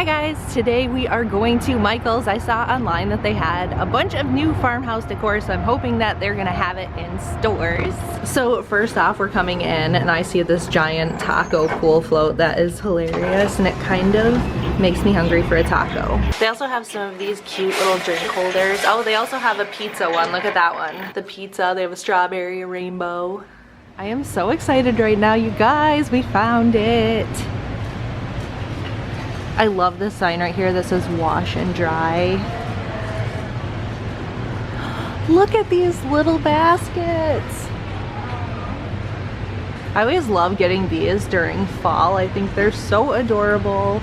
Hi guys, today we are going to Michael's. I saw online that they had a bunch of new farmhouse decor, so I'm hoping that they're gonna have it in stores. So first off, we're coming in and I see this giant taco pool float that is hilarious, and it kind of makes me hungry for a taco. They also have some of these cute little drink holders. Oh, they also have a pizza one. Look at that one. The pizza, they have a strawberry, a rainbow. I am so excited right now, you guys. We found it. I love this sign right here that says wash and dry. Look at these little baskets. I always love getting these during fall. I think they're so adorable.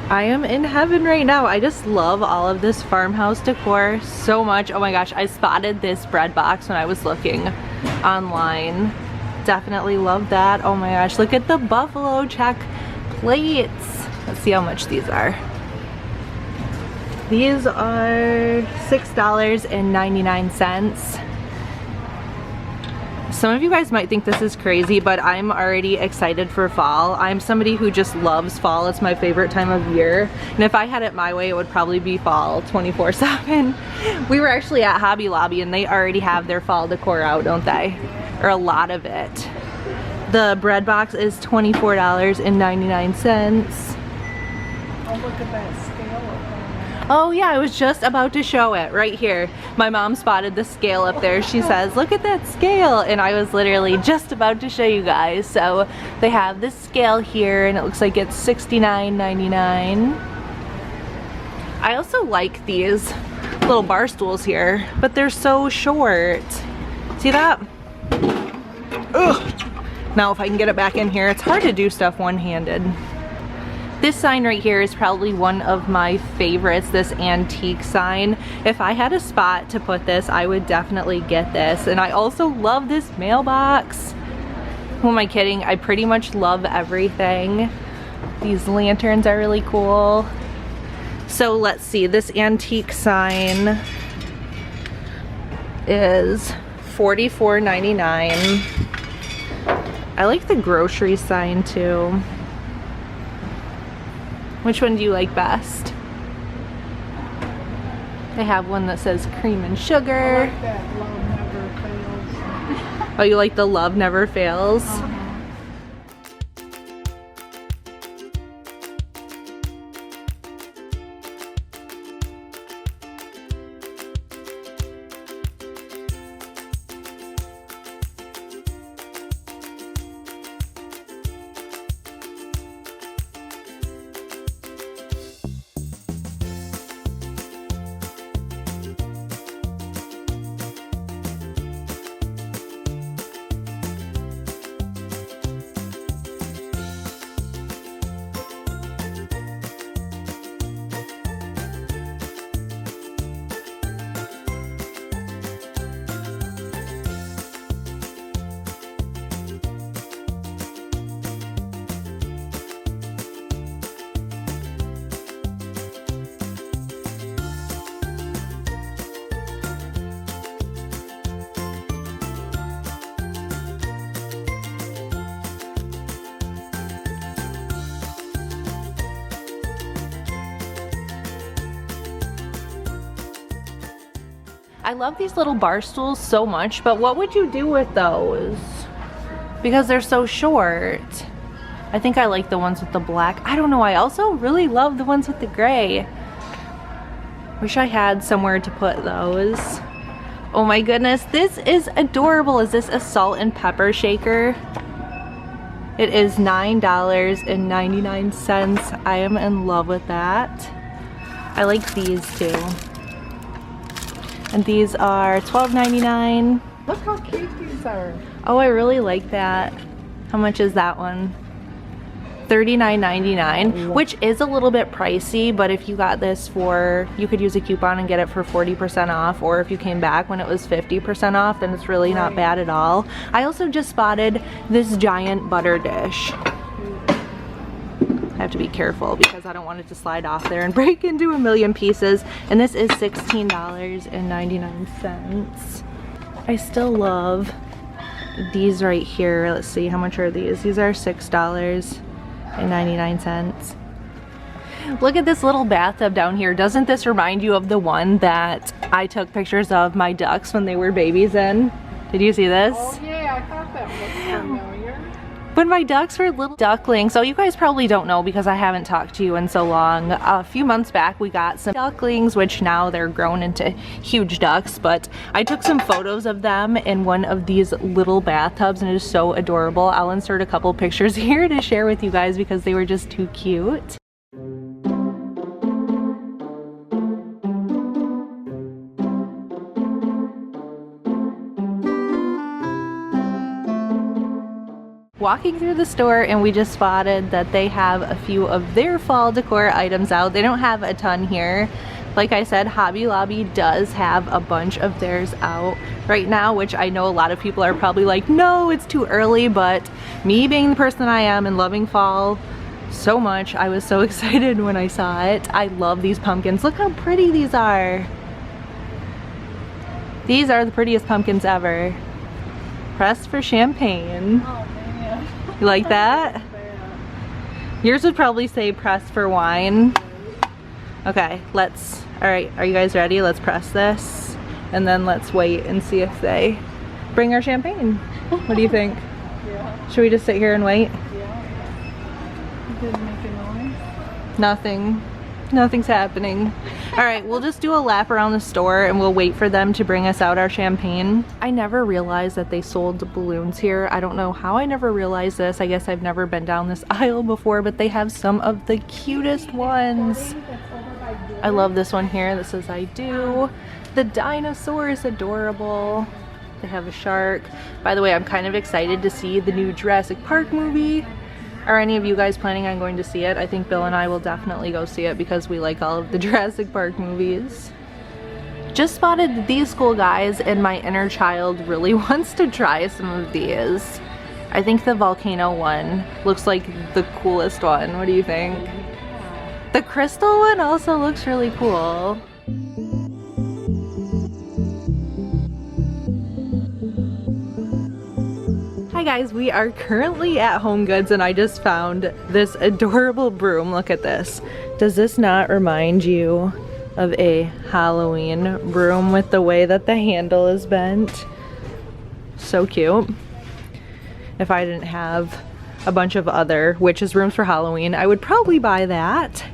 I am in heaven right now. I just love all of this farmhouse decor so much. Oh my gosh, I spotted this bread box when I was looking online. Definitely love that. Oh my gosh, look at the buffalo check plates. Let's see how much these are. These are $6.99. Some of you guys might think this is crazy, but I'm already excited for fall. I'm somebody who just loves fall. It's my favorite time of year. And if I had it my way, it would probably be fall 24/7. We were actually at Hobby Lobby and they already have their fall decor out, don't they? Or a lot of it. The bread box is $24.99. Oh, look at that scale. Oh yeah, I was just about to show it right here. My mom spotted the scale up there. She says, look at that scale. And I was literally just about to show you guys. So they have this scale here and it looks like it's $69.99. I also like these little bar stools here, but they're so short. See that? Ugh. Now if I can get it back in here, it's hard to do stuff one-handed. This sign right here is probably one of my favorites, this antique sign. If I had a spot to put this, I would definitely get this. And I also love this mailbox. Who am I kidding? I pretty much love everything. These lanterns are really cool. So let's see, this antique sign is $44.99. I like the grocery sign too. Which one do you like best? They have one that says cream and sugar. I like that love never fails. Oh, you like the love never fails? I love these little bar stools so much, but what would you do with those? Because they're so short. I think I like the ones with the black. I don't know, I also really love the ones with the gray. Wish I had somewhere to put those. Oh my goodness, this is adorable. Is this a salt and pepper shaker? It is $9.99. I am in love with that. I like these too. And these are $12.99. Look how cute these are. Oh, I really like that. How much is that one? $39.99, which is a little bit pricey, but if you got this for, you could use a coupon and get it for 40% off, or if you came back when it was 50% off, then it's really not bad at all. I also just spotted this giant butter dish. I have to be careful because I don't want it to slide off there and break into a million pieces. And this is $16.99. I still love these right here. Let's see, how much are these? These are $6.99. Look at this little bathtub down here. Doesn't this remind you of the one that I took pictures of my ducks when they were babies in? Did you see this? Oh yeah, I thought that looked familiar. When my ducks were little ducklings, so you guys probably don't know because I haven't talked to you in so long. A few months back we got some ducklings, which now they're grown into huge ducks, but I took some photos of them in one of these little bathtubs and it is so adorable. I'll insert a couple pictures here to share with you guys because they were just too cute. Walking through the store and we just spotted that they have a few of their fall decor items out. They don't have a ton here. Like I said, Hobby Lobby does have a bunch of theirs out right now, which I know a lot of people are probably like, no, it's too early, but me being the person I am and loving fall so much, I was so excited when I saw it. I love these pumpkins. Look how pretty these are. These are the prettiest pumpkins ever. Pressed for champagne. You like that? Yours would probably say press for wine. Okay, alright, are you guys ready? Let's press this and then let's wait and see if they bring our champagne. What do you think? Yeah. Should we just sit here and wait? Yeah. It didn't make a noise. Nothing. Nothing's happening. Alright, we'll just do a lap around the store and we'll wait for them to bring us out our champagne. I never realized that they sold balloons here. I don't know how I never realized this. I guess I've never been down this aisle before, but they have some of the cutest ones. I love this one here that says I do. The dinosaur is adorable. They have a shark. By the way, I'm kind of excited to see the new Jurassic Park movie. Are any of you guys planning on going to see it? I think Bill and I will definitely go see it because we like all of the Jurassic Park movies. Just spotted these cool guys and my inner child really wants to try some of these. I think the volcano one looks like the coolest one. What do you think? The crystal one also looks really cool. Hi guys, we are currently at Homegoods and I just found this adorable broom. Look at this. Does this not remind you of a Halloween broom with the way that the handle is bent? So cute. If I didn't have a bunch of other witches brooms for Halloween, I would probably buy that.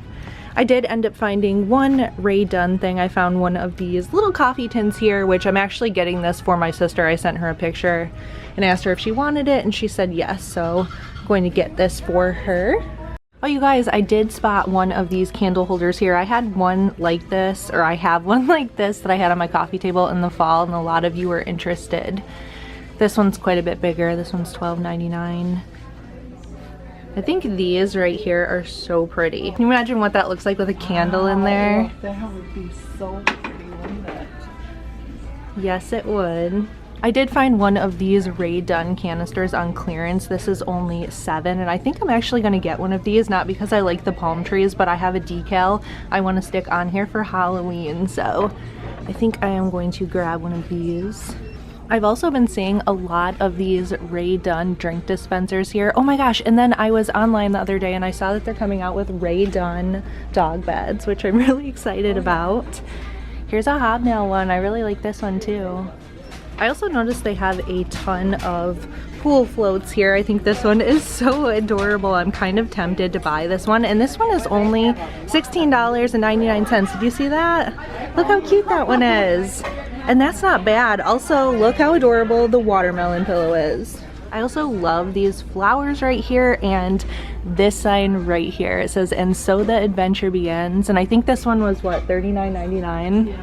I did end up finding one Radon thing. I found one of these little coffee tins here, which I'm actually getting this for my sister. I sent her a picture and asked her if she wanted it and she said yes, so I'm going to get this for her. Oh, you guys, I did spot one of these candle holders here. I had one like this, or I have one like this that I had on my coffee table in the fall and a lot of you were interested. This one's quite a bit bigger. This one's $12.99. I think these right here are so pretty. Can you imagine what that looks like with a candle in there? That would be so pretty, wouldn't it? Yes, it would. I did find one of these Radon canisters on clearance. This is only $7 and I think I'm actually going to get one of these, not because I like the palm trees, but I have a decal I want to stick on here for Halloween, so I think I am going to grab one of these. I've also been seeing a lot of these Radon drink dispensers here. Oh my gosh, and then I was online the other day and I saw that they're coming out with Radon dog beds, which I'm really excited about. Here's a hobnail one. I really like this one too. I also noticed they have a ton of pool floats here. I think this one is so adorable. I'm kind of tempted to buy this one, and this one is only $16.99. Did you see that? Look how cute that one is. And that's not bad. Also, look how adorable the watermelon pillow is. I also love these flowers right here and this sign right here. It says, "And so the adventure begins." And I think this one was what, $39.99? Yeah.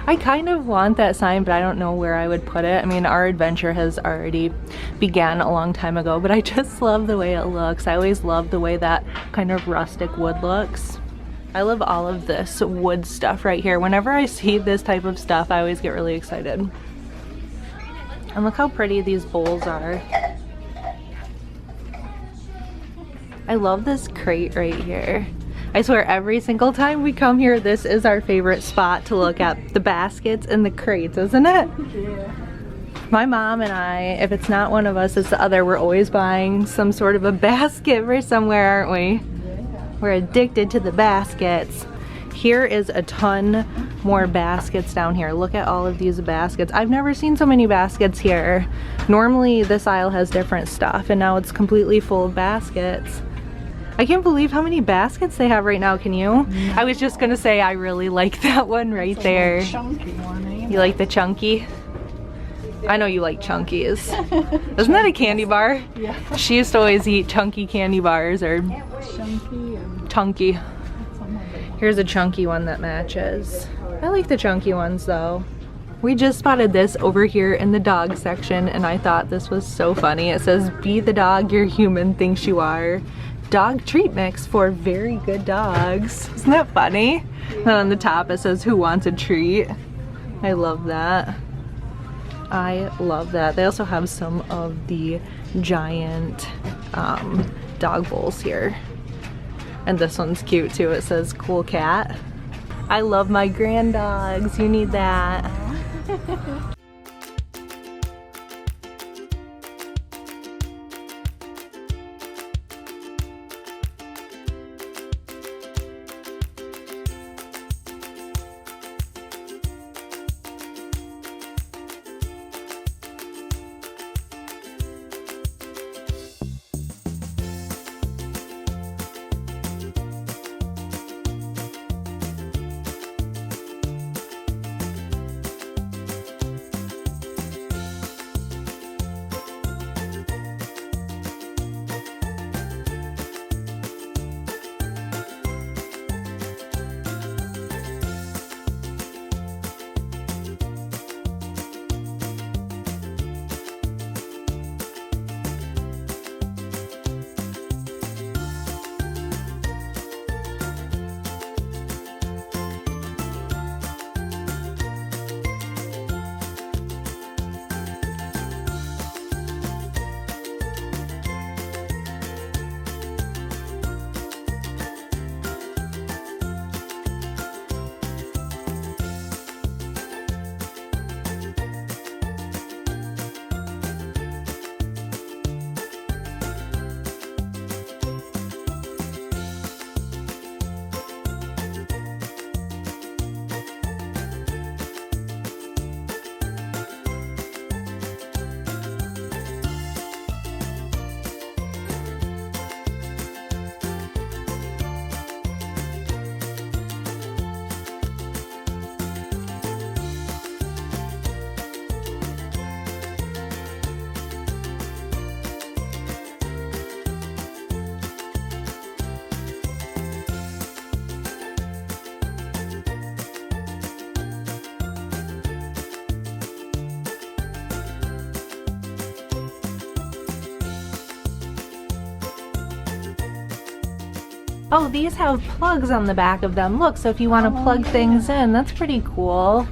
I kind of want that sign, but I don't know where I would put it. I mean, our adventure has already began a long time ago, but I just love the way it looks. I always love the way that kind of rustic wood looks. I love all of this wood stuff right here. Whenever I see this type of stuff, I always get really excited. And look how pretty these bowls are. I love this crate right here. I swear every single time we come here, this is our favorite spot to look at the baskets and the crates, isn't it? Yeah. My mom and I, if it's not one of us, it's the other. We're always buying some sort of a basket for somewhere, aren't we? Yeah. We're addicted to the baskets. Here is a ton more baskets down here. Look at all of these baskets. I've never seen so many baskets here. Normally this aisle has different stuff and now it's completely full of baskets. I can't believe how many baskets they have right now, can you? I was just gonna say I really like that one right It's there. a chunky one, ain't You like the chunky? I know you like chunkies. Isn't that a candy bar? Yeah. She used to always eat chunky candy bars or Chunky and chunky. some other one. Here's a chunky one that matches. I like the chunky ones though. We just spotted this over here in the dog section and I thought this was so funny. It says, "Be the dog your human thinks you are. Dog treat mix for very good dogs." Isn't that funny? And then on the top it says, "Who wants a treat?" I love that. I love that. They also have some of the giant dog bowls here. And this one's cute too. It says "Cool Cat." I love my grand dogs. You need that. Oh, these have plugs on the back of them. Look, so if you want to plug things in, that's pretty cool.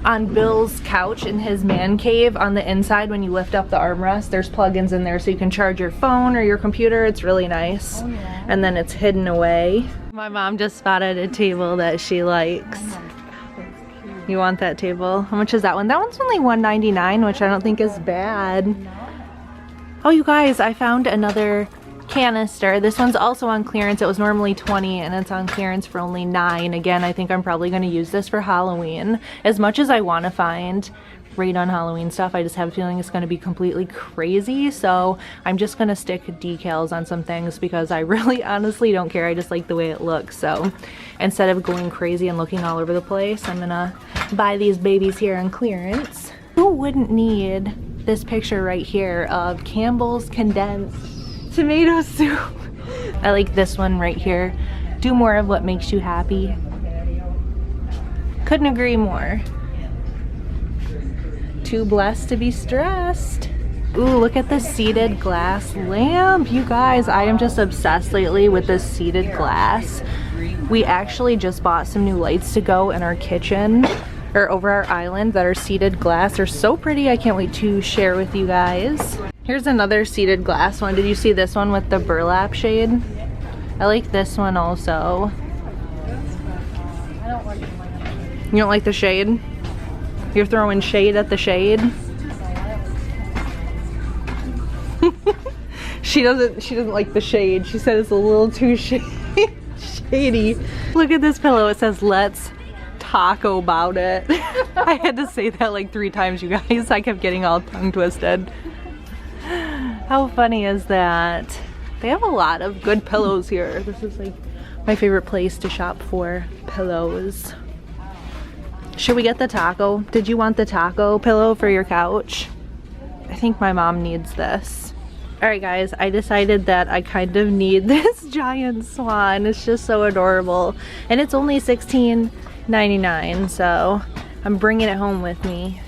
On Bill's couch in his man cave, on the inside when you lift up the armrest, there's plugins in there so you can charge your phone or your computer. It's really nice. Oh, yeah. And then it's hidden away. My mom just spotted a table that she likes. Oh my God, that's cute. You want that table? How much is that one? That one's only $1.99, which I don't think is bad. No. Oh, you guys, I found another canister. This one's also on clearance. It was normally $20 and it's on clearance for only $9. Again, I think I'm probably going to use this for Halloween. As much as I want to find Radon Halloween stuff, I just have a feeling it's going to be completely crazy. So I'm just going to stick decals on some things because I really honestly don't care. I just like the way it looks. So instead of going crazy and looking all over the place, I'm going to buy these babies here on clearance. Who wouldn't need this picture right here of Campbell's condensed tomato soup? I like this one right here. Do more of what makes you happy. Couldn't agree more. Too blessed to be stressed. Ooh, look at this seated glass lamp. You guys, I am just obsessed lately with this seated glass. We actually just bought some new lights to go in our kitchen or over our island that are seated glass. They're so pretty. I can't wait to share with you guys. Here's another seated glass one. Did you see this one with the burlap shade? I like this one also. I don't like the lamp. You don't like the shade? You're throwing shade at the shade? She doesn't like the shade. She said it's a little too shady. Look at this pillow. It says, let's talk about it. I had to say that like 3 times, you guys. I kept getting all tongue twisted. How funny is that? They have a lot of good pillows here. This is like my favorite place to shop for pillows. Should we get the taco? Did you want the taco pillow for your couch? I think my mom needs this. Alright guys, I decided that I kind of need this giant swan. It's just so adorable. And it's only $16.99, so I'm bringing it home with me.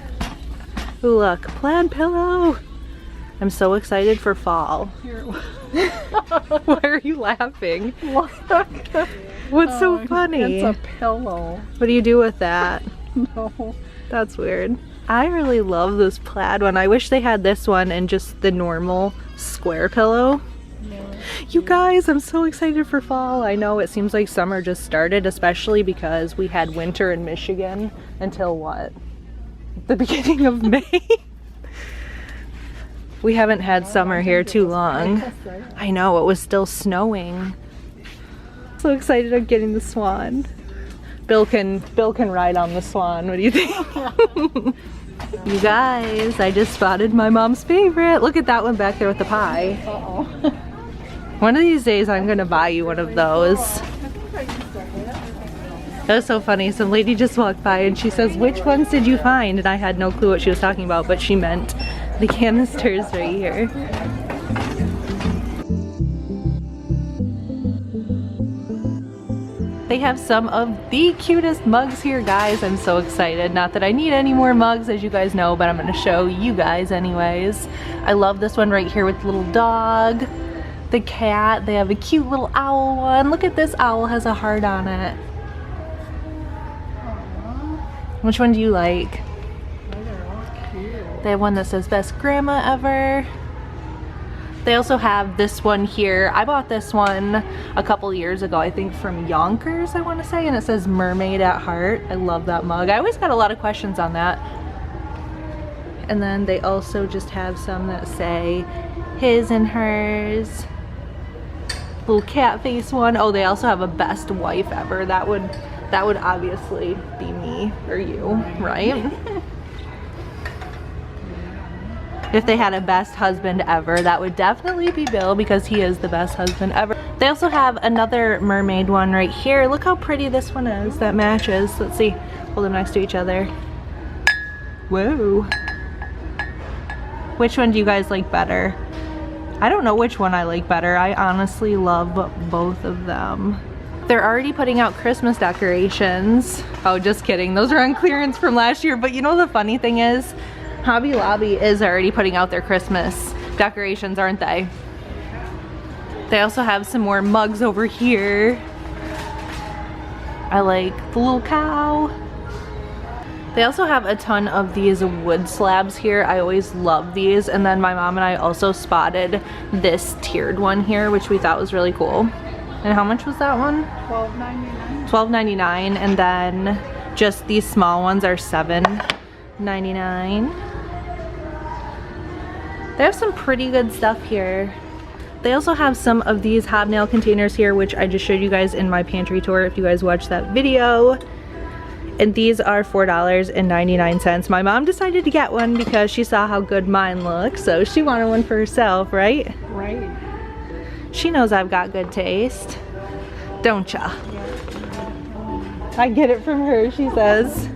Ooh, look, plaid pillow. I'm so excited for fall. Why are you laughing? What's so funny? It's a pillow. What do you do with that? No. That's weird. I really love this plaid one. I wish they had this one and just the normal square pillow. Yeah. You guys, I'm so excited for fall. I know it seems like summer just started, especially because we had winter in Michigan until what? The beginning of May? We haven't had summer here too long. I know, it was still snowing. So excited I'm getting the swan. Bill can ride on the swan. What do you think? You guys, I just spotted my mom's favorite. Look at that one back there with the pie. Uh-oh. One of these days I'm gonna buy you one of those. That was so funny. Some lady just walked by and she says, which ones did you find? And I had no clue what she was talking about, but she meant the canisters right here. They have some of the cutest mugs here, guys. I'm so excited. Not that I need any more mugs, as you guys know, but I'm gonna show you guys anyways. I love this one right here with the little dog, the cat. They have a cute little owl one. Look at this owl, has a heart on it. Which one do you like? They have one that says best grandma ever. They also have this one here. I bought this one a couple years ago, I think from Yonkers, I want to say, and it says mermaid at heart. I love that mug. I always got a lot of questions on that. And then they also just have some that say his and hers. Little cat face one. Oh, they also have a best wife ever. That would obviously be me or you, right? If they had a best husband ever, that would definitely be Bill, because he is the best husband ever. They also have another mermaid one right here. Look how pretty this one is that matches. Let's see, hold them next to each other. Whoa. Which one do you guys like better? I don't know which one I like better. I honestly love both of them. They're already putting out Christmas decorations. Oh, just kidding. Those are on clearance from last year. But you know the funny thing is, Hobby Lobby is already putting out their Christmas decorations, aren't they? They also have some more mugs over here. I like the little cow. They also have a ton of these wood slabs here. I always love these. And then my mom and I also spotted this tiered one here, which we thought was really cool. And how much was that one? $12.99. $12.99. And then just these small ones are $7.99. They have some pretty good stuff here. They also have some of these hobnail containers here, which I just showed you guys in my pantry tour if you guys watched that video. And these are $4.99. My mom decided to get one because she saw how good mine looks, so she wanted one for herself, right? Right. She knows I've got good taste, don't ya? I get it from her, she says.